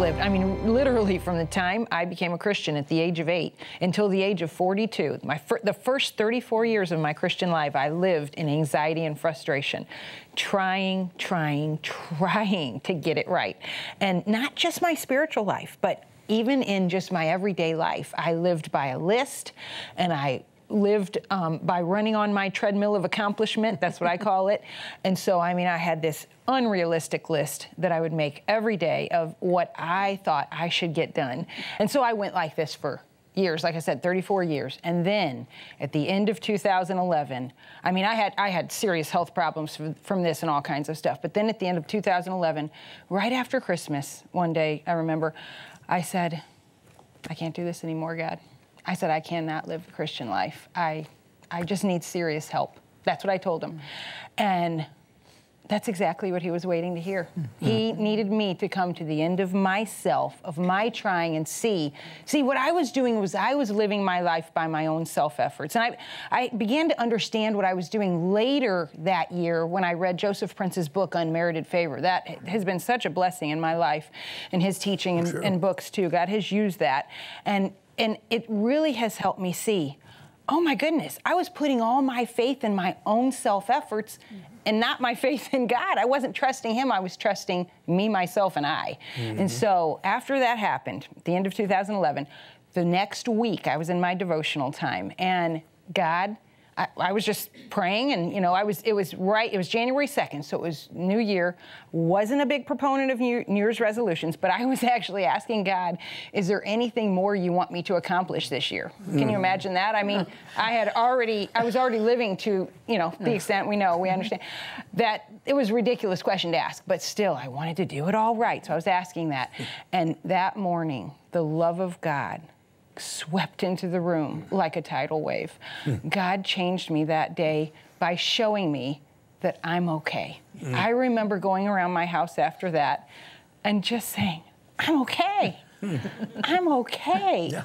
lived. I mean, literally from the time I became a Christian at the age of 8 until the age of 42, the first 34 years of my Christian life, I lived in anxiety and frustration, trying to get it right. And not just my spiritual life, but even in just my everyday life. I lived by a list, and I lived by running on my treadmill of accomplishment. That's what I call it. And so, I mean, I had this unrealistic list that I would make every day of what I thought I should get done. And so I went like this for years, like I said, 34 years. And then at the end of 2011, I mean, I had serious health problems from this and all kinds of stuff. But then at the end of 2011, right after Christmas, one day, I remember, I said, I can't do this anymore, God. I said, I cannot live the Christian life. I just need serious help. That's what I told him. And that's exactly what he was waiting to hear. He needed me to come to the end of myself, of my trying, and see what I was doing was I was living my life by my own self-efforts. And I began to understand what I was doing later that year when I read Joseph Prince's book, Unmerited Favor. That has been such a blessing in my life, and his teaching and books too. God has used that. And it really has helped me see, oh my goodness, I was putting all my faith in my own self-efforts and not my faith in God. I wasn't trusting him, I was trusting me, myself, and I. And so after that happened, at the end of 2011, the next week I was in my devotional time, and God, I was just praying, and you know, it was January 2nd, so it was New Year. Wasn't a big proponent of New Year's resolutions, but I was actually asking God, is there anything more you want me to accomplish this year? Can you imagine that? I mean, I was already living to, you know, the extent we understand, that it was a ridiculous question to ask, but still, I wanted to do it all right, so I was asking that. And that morning, the love of God swept into the room like a tidal wave. God changed me that day by showing me that I'm okay. I remember going around my house after that and just saying, I'm okay. I'm okay. Yeah.